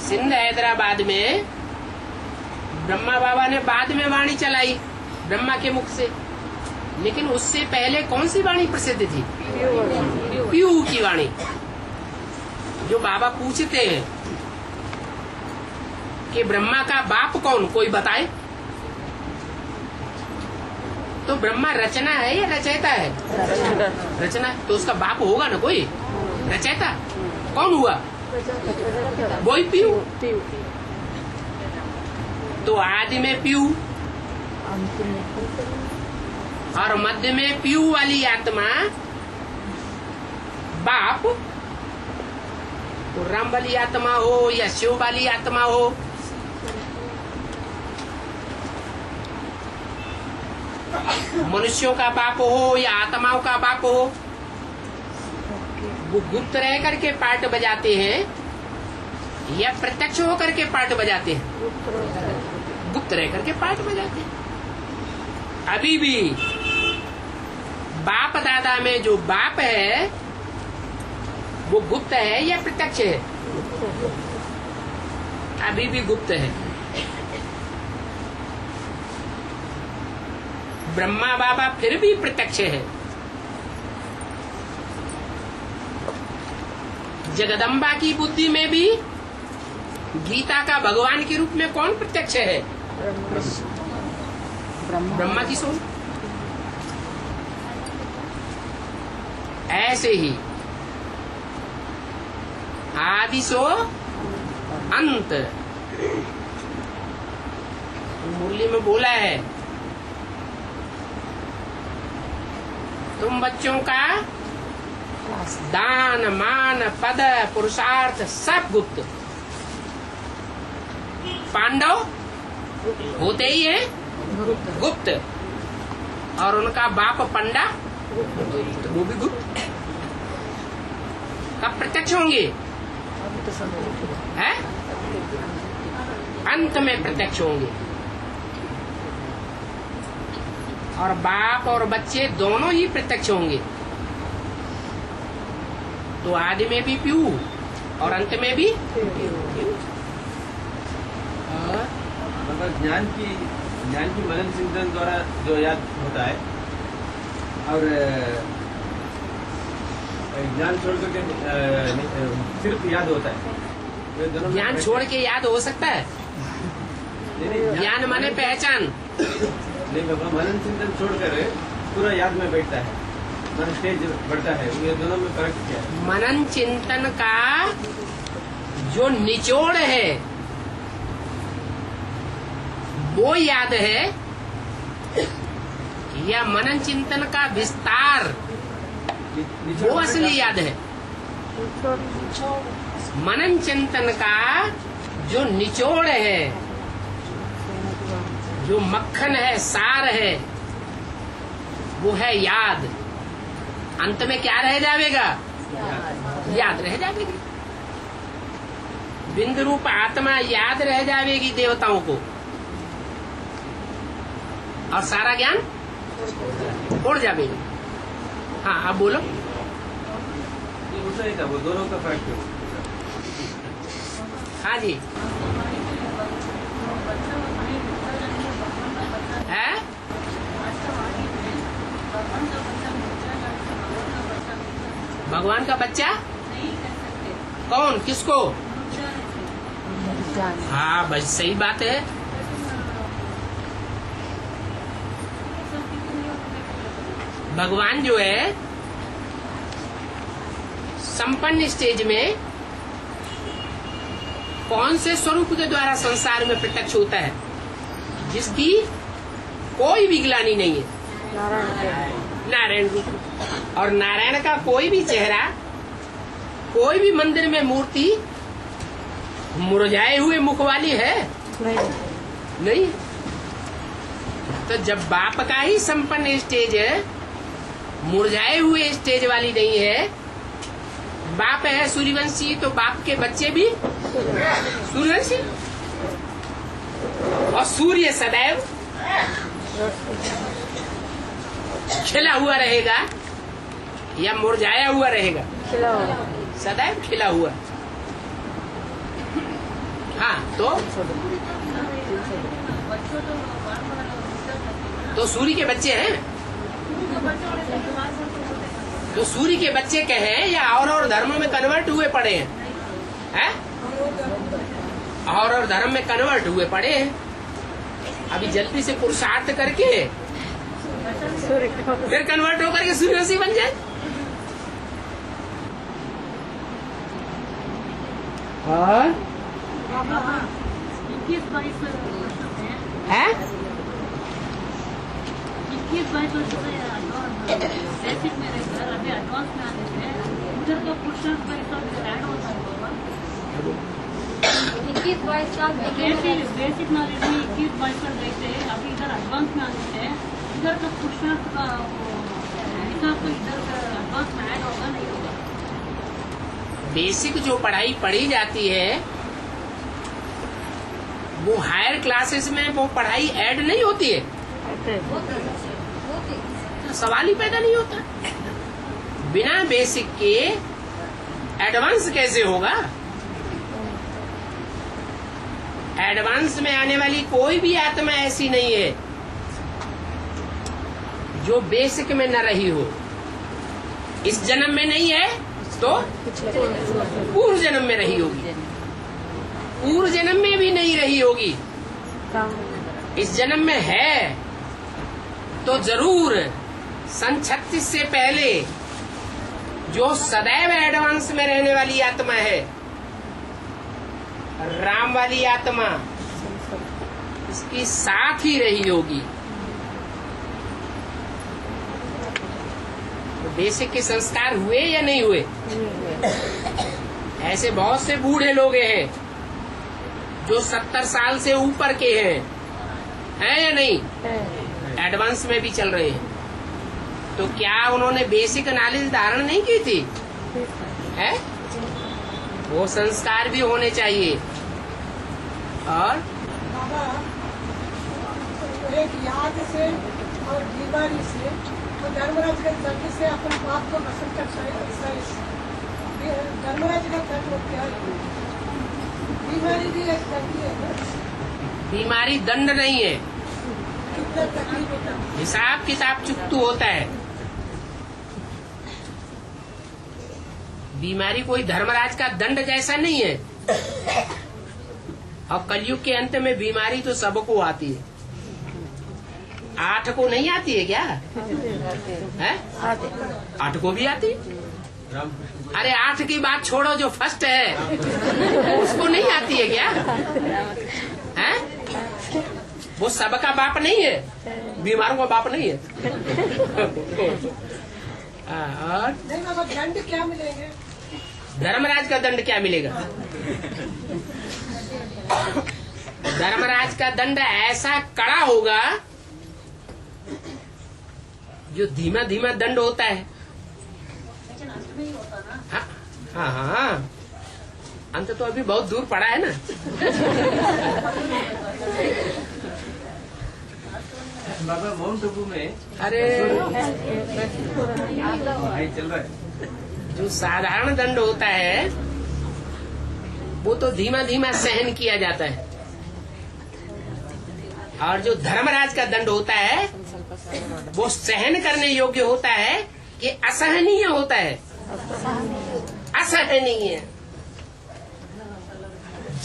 सिंध हैदराबाद में ब्रह्मा बाबा ने बाद में वाणी चलाई ब्रह्मा के मुख से, लेकिन उससे पहले कौन सी वाणी प्रसिद्ध थी? प्यू की वाणी। जो बाबा पूछते हैं कि ब्रह्मा का बाप कौन, कोई बताए? तो ब्रह्मा रचना है या रचयिता है? रचना। तो उसका बाप होगा ना कोई रचयिता। कौन हुआ? वही प्यू। तो आदि में प्यू और मध्य में प्यू वाली आत्मा बाप। तो राम वाली आत्मा हो या शिव वाली आत्मा हो, मनुष्यों का बाप हो या आत्माओं का बाप हो, वो गुप्त रह करके पार्ट बजाते हैं या प्रत्यक्ष होकर के पार्ट बजाते हैं? गुप्त रह करके पार्ट बजाते हैं। अभी भी बाप दादा में जो बाप है वो गुप्त है या प्रत्यक्ष है? अभी भी गुप्त है। ब्रह्मा बाबा फिर भी प्रत्यक्ष है। जगदम्बा की बुद्धि में भी गीता का भगवान के रूप में कौन प्रत्यक्ष है? ब्रह्मा की सोच। ऐसे ही आदि सो अंत मुरली में बोला है, तुम बच्चों का दान मान पद पुरुषार्थ सब गुप्त। पांडव होते ही है गुप्त, और उनका बाप पंडा तो वो भी गुप्त। कब प्रत्यक्ष होंगे? है? अंत में प्रत्यक्ष होंगे। और बाप और बच्चे दोनों ही प्रत्यक्ष होंगे। तो आदि में भी प्यू और अंत में भी प्यू। मतलब ज्ञान की मनन चिंतन द्वारा जो याद होता है, और ज्ञान छोड़ करके सिर्फ याद होता है। ज्ञान छोड़ के याद हो सकता है? ज्ञान माने पहचान। नहीं बाबा, मनन चिंतन छोड़कर पूरा याद में बैठता है, मन स्टेज बढ़ता है। ये दोनों में फर्क क्या है? मनन चिंतन का जो निचोड़ है वो याद है, या मनन चिंतन का विस्तार वो असली याद है? मनन चिंतन का जो निचोड़ है, जो मक्खन है, सार है, वो है याद। अंत में क्या रह जाएगा? याद रह जाएगी। बिंदु रूप आत्मा याद रह जाएगी देवताओं को, और सारा ज्ञान उड़ जाएगा। हाँ, आप बोलो। उतना ही था, वो दोनों का फर्क है। हाँ जी। है? भगवान का बच्चा? कौन? किसको? हाँ बस सही बात है। भगवान जो है संपन्न स्टेज में कौन से स्वरूप के द्वारा संसार में प्रत्यक्ष होता है, जिसकी कोई भी ग्लानि नहीं है? नारायण रूप। और नारायण का कोई भी चेहरा, कोई भी मंदिर में मूर्ति मुरझाए हुए मुख वाली है? नहीं। तो जब बाप का ही संपन्न स्टेज मुरझाए हुए स्टेज वाली नहीं है, बाप है सूर्यवंशी, तो बाप के बच्चे भी सूर्यवंशी। और सूर्य सदैव खिला हुआ रहेगा या मुरझाया हुआ रहेगा? सदैव खिला हुआ। हाँ, तो सूर्य के बच्चे हैं। तो सूर्य के बच्चे कहें या और धर्मों में कन्वर्ट हुए पड़े हैं? और धर्म में कन्वर्ट हुए पड़े हैं। अभी जल्दी से पुरुषार्थ करके फिर कन्वर्ट होकर के सूर्यवंशी बन जाए। और 21-22 है 21-22 वर्ष से बेसिक में रहकर अभी एडवांस में आने से उधर का पुरुषार्थ पर ऐड होता है बाबा। 21-22 साल बेसिक नॉलेज में 21-22 पर गए थे, अभी इधर एडवांस में आने से इधर का पुरुषार्थ का हिसाब तो इधर का एडवांस में ऐड होगा नहीं होगा? बेसिक जो पढ़ाई पढ़ी जाती है वो हायर क्लासेस में वो पढ़ाई ऐड नहीं होती है, तो सवाल ही पैदा नहीं होता। बिना बेसिक के एडवांस कैसे होगा? एडवांस में आने वाली कोई भी आत्मा ऐसी नहीं है जो बेसिक में न रही हो। इस जन्म में नहीं है तो पूर्व जन्म में रही होगी, पूर्व जन्म में भी नहीं रही होगी, इस जन्म में है तो जरूर सन 36 से पहले जो सदैव एडवांस में रहने वाली आत्मा है, राम वाली आत्मा, इसकी साथ ही रही होगी। बेसिक के संस्कार हुए या नहीं हुए? ऐसे बहुत से बूढ़े लोग हैं जो 70 साल से ऊपर के हैं या नहीं? एडवांस में भी चल रहे हैं। तो क्या उन्होंने बेसिक नॉलेज धारण नहीं की थी? है? वो संस्कार भी होने चाहिए। और बाबा एक याद से और बीमारी से तो धर्मराज के दर्द से अपने बाप को नसल कर धर्मराज का दर्द क्या है? बीमारी भी एक दर्द है ना? बीमारी दंड नहीं है, कितना तकलीफ होता है। हिसाब किताब चुकतू होता है। बीमारी कोई धर्मराज का दंड जैसा नहीं है। और कलयुग के अंत में बीमारी तो सबको आती है। 8 को नहीं आती है क्या? है? 8 को भी आती? अरे 8 की बात छोड़ो, जो फर्स्ट है उसको नहीं आती है क्या? है? वो सबका बाप नहीं है, बीमारों का बाप नहीं है। और नहीं बाबा, दंड क्या मिलेंगे? धर्मराज का दंड क्या मिलेगा? धर्मराज का दंड ऐसा कड़ा होगा जो धीमा धीमा दंड होता है। हाँ हाँ हाँ, अंत तो अभी बहुत दूर पड़ा है ना। बाबा माउंट आबू में अरे चल रहा है। जो साधारण दंड होता है वो तो धीमा धीमा सहन किया जाता है, और जो धर्मराज का दंड होता है वो सहन करने योग्य होता है कि असहनीय होता है। असहनीय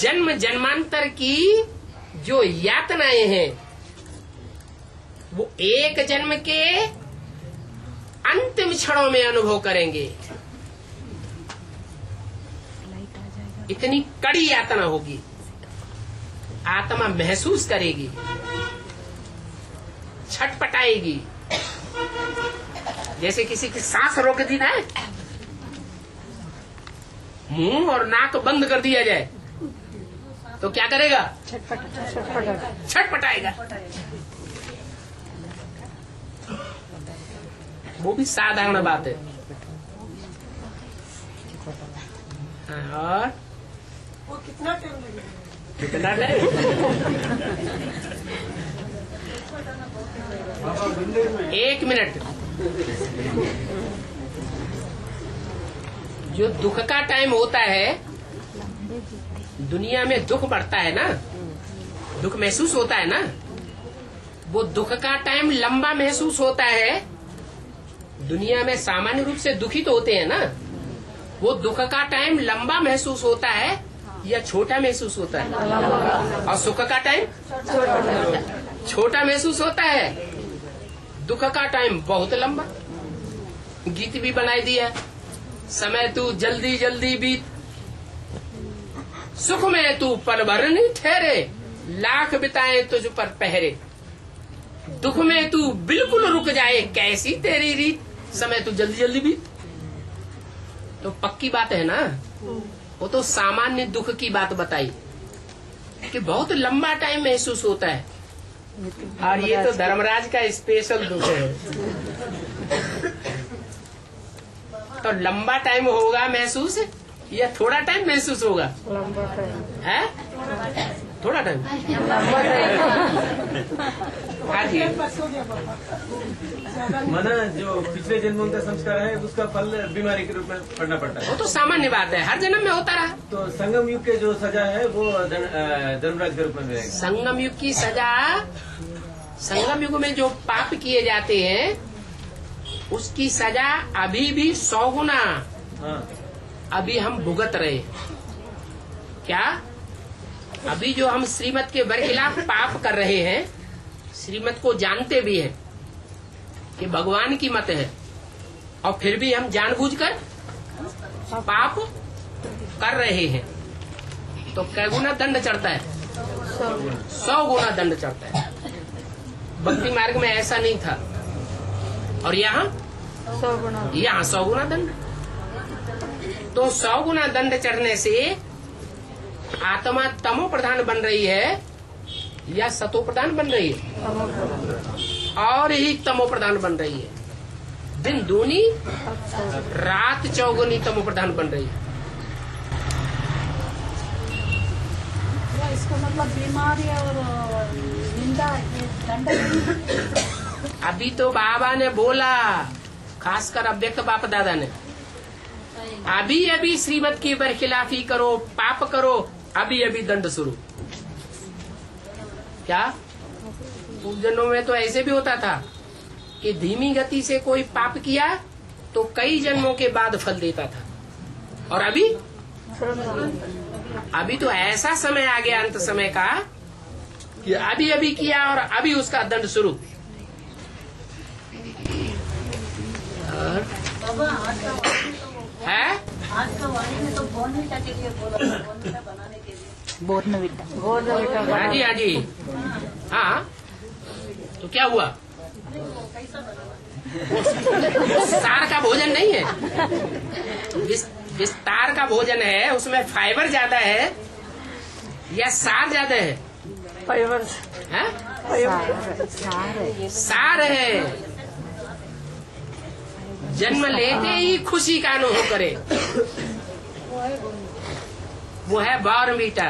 जन्म जन्मांतर की जो यातनाएं हैं वो एक जन्म के अंतिम क्षणों में अनुभव करेंगे। इतनी कड़ी यातना होगी, आत्मा महसूस करेगी, छटपटाएगी। जैसे किसी की सांस रोक दी ना, मुंह और नाक बंद कर दिया जाए तो क्या करेगा? छटपटाएगा। वो भी साधारण बात है। और वो कितना टाइम लगेगा? कितना टाइम? एक मिनट। जो दुख का टाइम होता है, दुनिया में दुख बढ़ता है ना, दुख महसूस होता है ना, वो दुख का टाइम लंबा महसूस होता है। दुनिया में सामान्य रूप से दुखी तो होते हैं ना, वो दुख का टाइम लंबा महसूस होता है या छोटा महसूस होता है? और सुख का टाइम छोटा महसूस होता है। दुख का टाइम बहुत लंबा। गीत भी बनाई दिया, समय तू जल्दी जल्दी बीत, सुख में तू पल भर नहीं ठहरे, लाख बिताए तुझ पर पहरे। दुख में तू बिल्कुल रुक जाए, कैसी तेरी रीत, समय तू जल्दी जल्दी बीत। तो पक्की बात है ना, वो तो सामान्य दुख की बात बताई कि बहुत लंबा टाइम महसूस होता है। और ये तो धर्मराज का स्पेशल दुख है। तो लंबा टाइम होगा महसूस या थोड़ा टाइम महसूस होगा? है थोड़ा टाइम। हाँ जी। माना जो पिछले जन्मों का संस्कार है उसका फल बीमारी के रूप में पड़ना पड़ता है। वो तो सामान्य बात है, हर जन्म में होता रहा। तो संगम युग के जो सजा है वो धर्मराज के रूप में मिलेगा। संगम युग की सजा, संगम युग में जो पाप किए जाते हैं उसकी सजा अभी भी 100 गुना अभी हम भुगत रहे। क्या? अभी जो हम श्रीमत के बरखिलाफ पाप कर रहे हैं, श्रीमत को जानते भी हैं कि भगवान की मत है, और फिर भी हम जानबूझकर पाप कर रहे हैं, तो कै गुना दंड चढ़ता है? 100 गुना दंड चढ़ता है। भक्ति मार्ग में ऐसा नहीं था, और यहाँ 100 गुना दंड। तो 100 गुना दंड चढ़ने से आत्मा तमो प्रधान बन रही है या सतो प्रधान बन रही है? और ही तमो प्रधान बन रही है। दिन दूनी रात चौगुनी तमो प्रधान बन रही है। इसका मतलब बीमारी और निंदा दंड। अभी तो बाबा ने बोला, खासकर अव्यक्त बाप दादा ने, अभी अभी श्रीमत की बरखिलाफी करो, पाप करो, अभी अभी दंड शुरू। क्या पूर्व जन्मों में तो ऐसे भी होता था कि धीमी गति से कोई पाप किया तो कई जन्मों के बाद फल देता था, और अभी तो ऐसा समय आ गया अंत समय का कि अभी अभी किया और अभी उसका दंड शुरू। है आज का वाणी में तो बॉर्नविटा के लिए बोला, बॉर्नविटा बनाने के लिए। बोर्नविटा हाँ जी, हाँ जी, हाँ। तो क्या हुआ? वो सार का भोजन नहीं है, विस्तार का भोजन है, उसमें फाइबर ज्यादा है या सार ज्यादा है? फाइबर है? सार है। जन्म लेते ही खुशी का अनुभव करे, वो है बॉर्नविटा।